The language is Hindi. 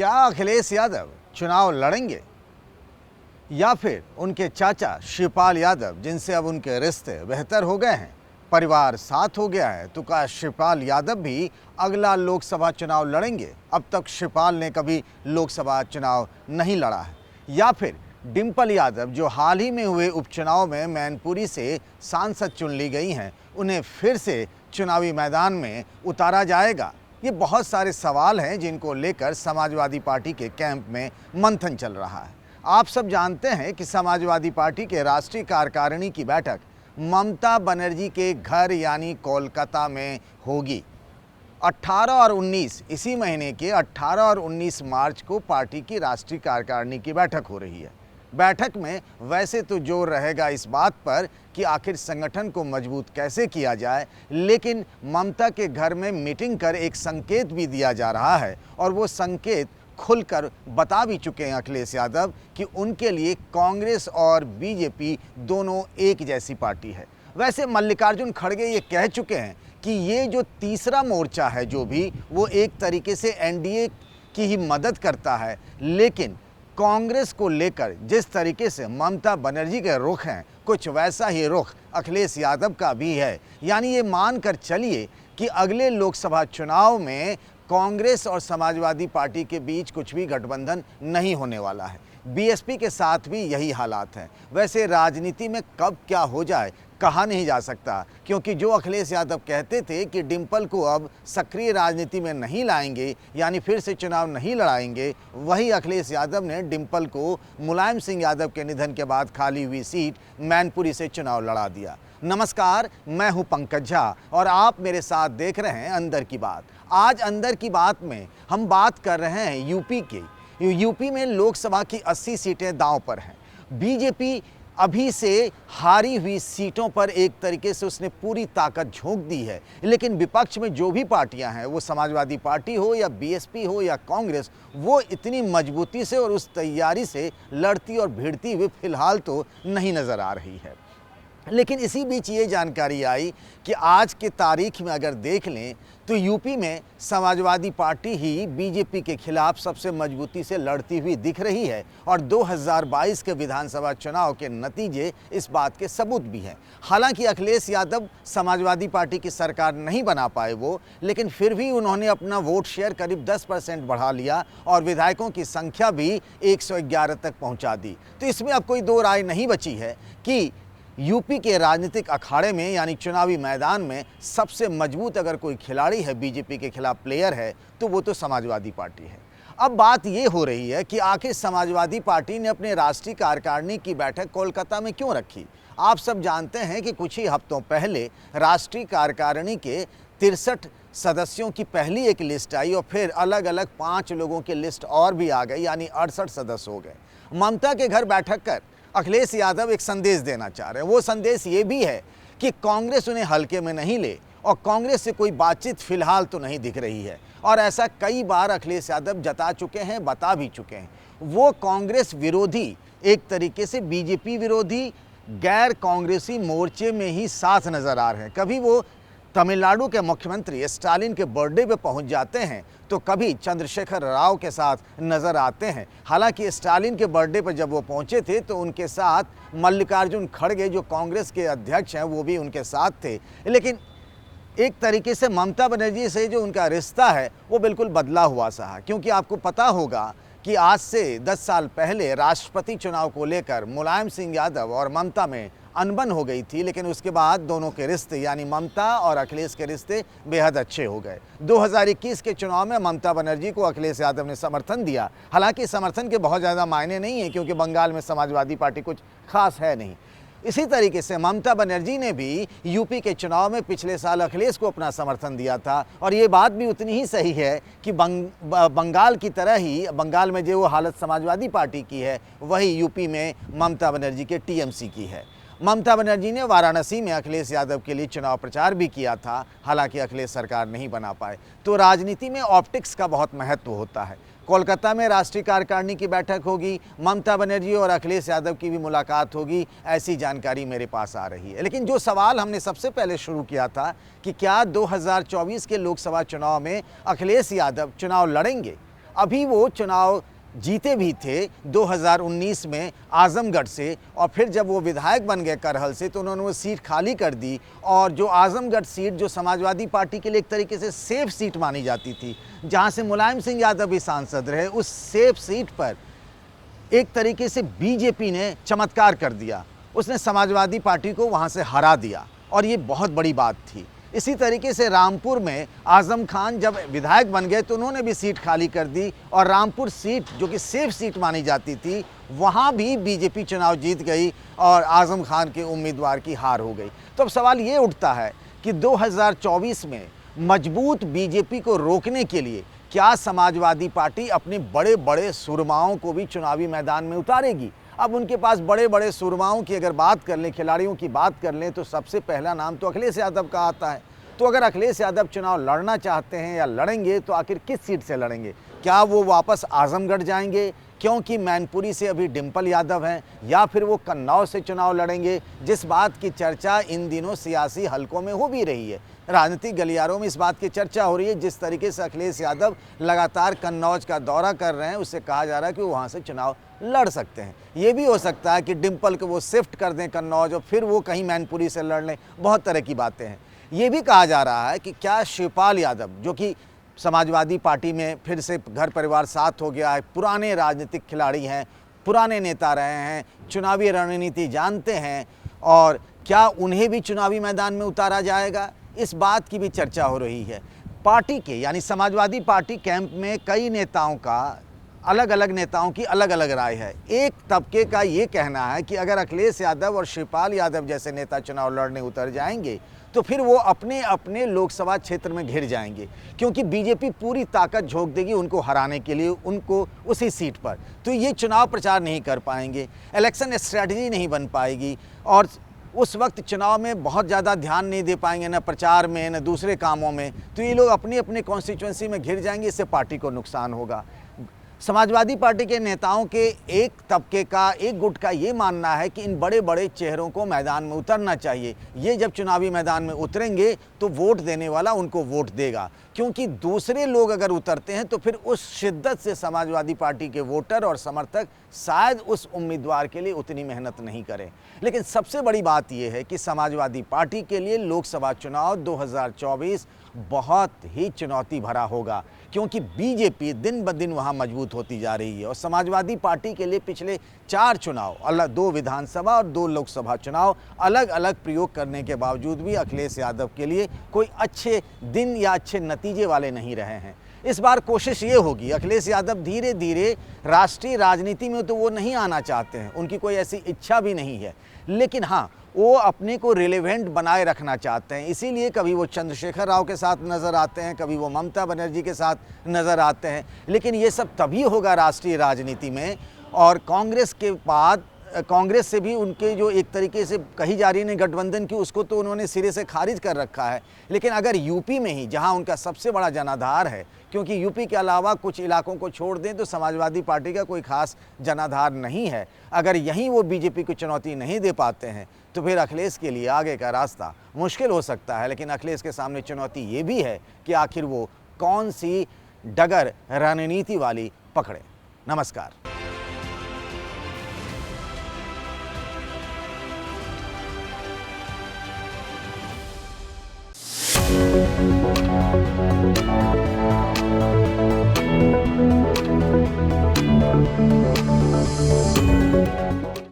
क्या अखिलेश यादव चुनाव लड़ेंगे या फिर उनके चाचा शिवपाल यादव, जिनसे अब उनके रिश्ते बेहतर हो गए हैं, परिवार साथ हो गया है, तो क्या शिवपाल यादव भी अगला लोकसभा चुनाव लड़ेंगे? अब तक शिवपाल ने कभी लोकसभा चुनाव नहीं लड़ा है। या फिर डिंपल यादव, जो हाल ही में हुए उपचुनाव में मैनपुरी से सांसद चुन ली गई हैं, उन्हें फिर से चुनावी मैदान में उतारा जाएगा? ये बहुत सारे सवाल हैं जिनको लेकर समाजवादी पार्टी के कैंप में मंथन चल रहा है। आप सब जानते हैं कि समाजवादी पार्टी के राष्ट्रीय कार्यकारिणी की बैठक ममता बनर्जी के घर यानी कोलकाता में होगी। 18 और 19 इसी महीने के 18 और 19 मार्च को पार्टी की राष्ट्रीय कार्यकारिणी की बैठक हो रही है। बैठक में वैसे तो जोर रहेगा इस बात पर कि आखिर संगठन को मजबूत कैसे किया जाए, लेकिन ममता के घर में मीटिंग कर एक संकेत भी दिया जा रहा है और वो संकेत खुलकर बता भी चुके हैं अखिलेश यादव कि उनके लिए कांग्रेस और बीजेपी दोनों एक जैसी पार्टी है। वैसे मल्लिकार्जुन खड़गे ये कह चुके हैं कि ये जो तीसरा मोर्चा है जो भी, वो एक तरीके से एनडीए की ही मदद करता है, लेकिन कांग्रेस को लेकर जिस तरीके से ममता बनर्जी के रुख हैं, कुछ वैसा ही रुख अखिलेश यादव का भी है। यानी ये मानकर चलिए कि अगले लोकसभा चुनाव में कांग्रेस और समाजवादी पार्टी के बीच कुछ भी गठबंधन नहीं होने वाला है। बीएसपी के साथ भी यही हालात हैं। वैसे राजनीति में कब क्या हो जाए कहा नहीं जा सकता, क्योंकि जो अखिलेश यादव कहते थे कि डिंपल को अब सक्रिय राजनीति में नहीं लाएंगे, यानी फिर से चुनाव नहीं लड़ाएंगे, वही अखिलेश यादव ने डिंपल को मुलायम सिंह यादव के निधन के बाद खाली हुई सीट मैनपुरी से चुनाव लड़ा दिया। नमस्कार, मैं हूं पंकज झा और आप मेरे साथ देख रहे हैं अंदर की बात। आज अंदर की बात में हम बात कर रहे हैं यूपी की। यूपी में लोकसभा की 80 सीटें दांव पर हैं। बीजेपी अभी से हारी हुई सीटों पर एक तरीके से उसने पूरी ताकत झोंक दी है, लेकिन विपक्ष में जो भी पार्टियां हैं, वो समाजवादी पार्टी हो या बीएसपी हो या कांग्रेस, वो इतनी मजबूती से और उस तैयारी से लड़ती और भिड़ती हुई फिलहाल तो नहीं नज़र आ रही है। लेकिन इसी बीच ये जानकारी आई कि आज के तारीख में अगर देख लें तो यूपी में समाजवादी पार्टी ही बीजेपी के खिलाफ सबसे मजबूती से लड़ती हुई दिख रही है और 2022 के विधानसभा चुनाव के नतीजे इस बात के सबूत भी हैं। हालांकि अखिलेश यादव समाजवादी पार्टी की सरकार नहीं बना पाए वो, लेकिन फिर भी उन्होंने अपना वोट शेयर करीब 10% बढ़ा लिया और विधायकों की संख्या भी 111 तक पहुंचा दी। तो इसमें अब कोई दो राय नहीं बची है कि यूपी के राजनीतिक अखाड़े में यानी चुनावी मैदान में सबसे मजबूत अगर कोई खिलाड़ी है बीजेपी के खिलाफ प्लेयर है तो वो तो समाजवादी पार्टी है। अब बात ये हो रही है कि आखिर समाजवादी पार्टी ने अपने राष्ट्रीय कार्यकारिणी की बैठक कोलकाता में क्यों रखी। आप सब जानते हैं कि कुछ ही हफ्तों पहले राष्ट्रीय कार्यकारिणी के 63 सदस्यों की पहली एक लिस्ट आई और फिर अलग अलग 5 लोगों की लिस्ट और भी आ गई, यानी 68 सदस्य हो गए। ममता के घर बैठक कर अखिलेश यादव एक संदेश देना चाह रहे हैं। वो संदेश ये भी है कि कांग्रेस उन्हें हल्के में नहीं ले और कांग्रेस से कोई बातचीत फिलहाल तो नहीं दिख रही है, और ऐसा कई बार अखिलेश यादव जता चुके हैं, बता भी चुके हैं। वो कांग्रेस विरोधी, एक तरीके से बीजेपी विरोधी गैर कांग्रेसी मोर्चे में ही साथ नजर आ रहे हैं। कभी वो तमिलनाडु के मुख्यमंत्री स्टालिन के बर्थडे पे पहुंच जाते हैं तो कभी चंद्रशेखर राव के साथ नजर आते हैं। हालांकि स्टालिन के बर्थडे पर जब वो पहुंचे थे तो उनके साथ मल्लिकार्जुन खड़गे, जो कांग्रेस के अध्यक्ष हैं, वो भी उनके साथ थे। लेकिन एक तरीके से ममता बनर्जी से जो उनका रिश्ता है वो बिल्कुल बदला हुआ सा है, क्योंकि आपको पता होगा कि आज से 10 साल पहले राष्ट्रपति चुनाव को लेकर मुलायम सिंह यादव और ममता में अनबन हो गई थी, लेकिन उसके बाद दोनों के रिश्ते यानी ममता और अखिलेश के रिश्ते बेहद अच्छे हो गए। 2021 के चुनाव में ममता बनर्जी को अखिलेश यादव ने समर्थन दिया। हालांकि समर्थन के बहुत ज़्यादा मायने नहीं है, क्योंकि बंगाल में समाजवादी पार्टी कुछ खास है नहीं। इसी तरीके से ममता बनर्जी ने भी यूपी के चुनाव में पिछले साल अखिलेश को अपना समर्थन दिया था, और ये बात भी उतनी ही सही है कि बंगाल की तरह ही बंगाल में जो हालत समाजवादी पार्टी की है, वही यूपी में ममता बनर्जी के टीएमसी की है। ममता बनर्जी ने वाराणसी में अखिलेश यादव के लिए चुनाव प्रचार भी किया था, हालांकि अखिलेश सरकार नहीं बना पाए। तो राजनीति में ऑप्टिक्स का बहुत महत्व होता है। कोलकाता में राष्ट्रीय कार्यकारिणी की बैठक होगी, ममता बनर्जी और अखिलेश यादव की भी मुलाकात होगी, ऐसी जानकारी मेरे पास आ रही है। लेकिन जो सवाल हमने सबसे पहले शुरू किया था कि क्या 2024 के लोकसभा चुनाव में अखिलेश यादव चुनाव लड़ेंगे, अभी वो चुनाव जीते भी थे 2019 में आजमगढ़ से, और फिर जब वो विधायक बन गए करहल से तो उन्होंने वो सीट खाली कर दी। और जो आजमगढ़ सीट जो समाजवादी पार्टी के लिए एक तरीके से सेफ सीट मानी जाती थी, जहां से मुलायम सिंह यादव भी सांसद रहे, उस सेफ सीट पर एक तरीके से बीजेपी ने चमत्कार कर दिया, उसने समाजवादी पार्टी को वहां से हरा दिया, और ये बहुत बड़ी बात थी। इसी तरीके से रामपुर में आजम खान जब विधायक बन गए तो उन्होंने भी सीट खाली कर दी, और रामपुर सीट जो कि सेफ सीट मानी जाती थी, वहाँ भी बीजेपी चुनाव जीत गई और आजम खान के उम्मीदवार की हार हो गई। तो अब सवाल ये उठता है कि 2024 में मजबूत बीजेपी को रोकने के लिए क्या समाजवादी पार्टी अपने बड़े बड़े सुरमाओं को भी चुनावी मैदान में उतारेगी? अब उनके पास बड़े बड़े सुरमाओं की अगर बात कर लें, खिलाड़ियों की बात कर लें, तो सबसे पहला नाम तो अखिलेश यादव का आता है। तो अगर अखिलेश यादव चुनाव लड़ना चाहते हैं या लड़ेंगे तो आखिर किस सीट से लड़ेंगे? क्या वो वापस आजमगढ़ जाएंगे क्योंकि मैनपुरी से अभी डिंपल यादव हैं, या फिर वो कन्नौज से चुनाव लड़ेंगे, जिस बात की चर्चा इन दिनों सियासी हलकों में हो भी रही है, राजनीतिक गलियारों में इस बात की चर्चा हो रही है। जिस तरीके से अखिलेश यादव लगातार कन्नौज का दौरा कर रहे हैं, उससे कहा जा रहा है कि वो वहाँ से चुनाव लड़ सकते हैं। ये भी हो सकता है कि डिंपल को वो शिफ्ट कर दें कन्नौज और फिर वो कहीं मैनपुरी से लड़ लें। बहुत तरह की बातें हैं। ये भी कहा जा रहा है कि क्या शिवपाल यादव, जो कि समाजवादी पार्टी में फिर से घर परिवार साथ हो गया है, पुराने राजनीतिक खिलाड़ी हैं, पुराने नेता रहे हैं, चुनावी रणनीति जानते हैं, और क्या उन्हें भी चुनावी मैदान में उतारा जाएगा? इस बात की भी चर्चा हो रही है। पार्टी के यानी समाजवादी पार्टी कैंप में कई नेताओं का, अलग अलग नेताओं की अलग अलग राय है। एक तबके का ये कहना है कि अगर अखिलेश यादव और शिवपाल यादव जैसे नेता चुनाव लड़ने उतर जाएंगे तो फिर वो अपने अपने लोकसभा क्षेत्र में घिर जाएंगे, क्योंकि बीजेपी पूरी ताकत झोंक देगी उनको हराने के लिए, उनको उसी सीट पर। तो ये चुनाव प्रचार नहीं कर पाएंगे, इलेक्शन स्ट्रैटेजी नहीं बन पाएगी, और उस वक्त चुनाव में बहुत ज़्यादा ध्यान नहीं दे पाएंगे, न प्रचार में न दूसरे कामों में। तो ये लोग अपनी अपनी कॉन्स्टिट्यूंसी में घिर जाएंगे, इससे पार्टी को नुकसान होगा। समाजवादी पार्टी के नेताओं के एक तबके का, एक गुट का ये मानना है कि इन बड़े बड़े चेहरों को मैदान में उतरना चाहिए। ये जब चुनावी मैदान में उतरेंगे तो वोट देने वाला उनको वोट देगा, क्योंकि दूसरे लोग अगर उतरते हैं तो फिर उस शिद्दत से समाजवादी पार्टी के वोटर और समर्थक शायद उस उम्मीदवार के लिए उतनी मेहनत नहीं करें। लेकिन सबसे बड़ी बात यह है कि समाजवादी पार्टी के लिए लोकसभा चुनाव 2024 बहुत ही चुनौती भरा होगा, क्योंकि बीजेपी दिन ब दिन वहाँ मजबूत होती जा रही है, और समाजवादी पार्टी के लिए पिछले 4 चुनाव, 2 विधानसभा और 2 लोकसभा चुनाव अलग अलग प्रयोग करने के बावजूद भी अखिलेश यादव के लिए कोई अच्छे दिन या अच्छे नतीजे वाले नहीं रहे हैं। इस बार कोशिश ये होगी, अखिलेश यादव धीरे धीरे राष्ट्रीय राजनीति में तो वो नहीं आना चाहते हैं, उनकी कोई ऐसी इच्छा भी नहीं है, लेकिन हाँ, वो अपने को रिलेवेंट बनाए रखना चाहते हैं। इसीलिए कभी वो चंद्रशेखर राव के साथ नज़र आते हैं, कभी वो ममता बनर्जी के साथ नज़र आते हैं, लेकिन ये सब तभी होगा राष्ट्रीय राजनीति में। और कांग्रेस के बाद, कांग्रेस से भी उनके जो एक तरीके से कही जा रही है गठबंधन की, उसको तो उन्होंने सिरे से खारिज कर रखा है। लेकिन अगर यूपी में ही, जहां उनका सबसे बड़ा जनाधार है, क्योंकि यूपी के अलावा कुछ इलाकों को छोड़ दें तो समाजवादी पार्टी का कोई खास जनाधार नहीं है, अगर यहीं वो बीजेपी को चुनौती नहीं दे पाते हैं तो फिर अखिलेश के लिए आगे का रास्ता मुश्किल हो सकता है। लेकिन अखिलेश के सामने चुनौती ये भी है कि आखिर वो कौन सी डगर रणनीति वाली पकड़े। नमस्कार। Thank you.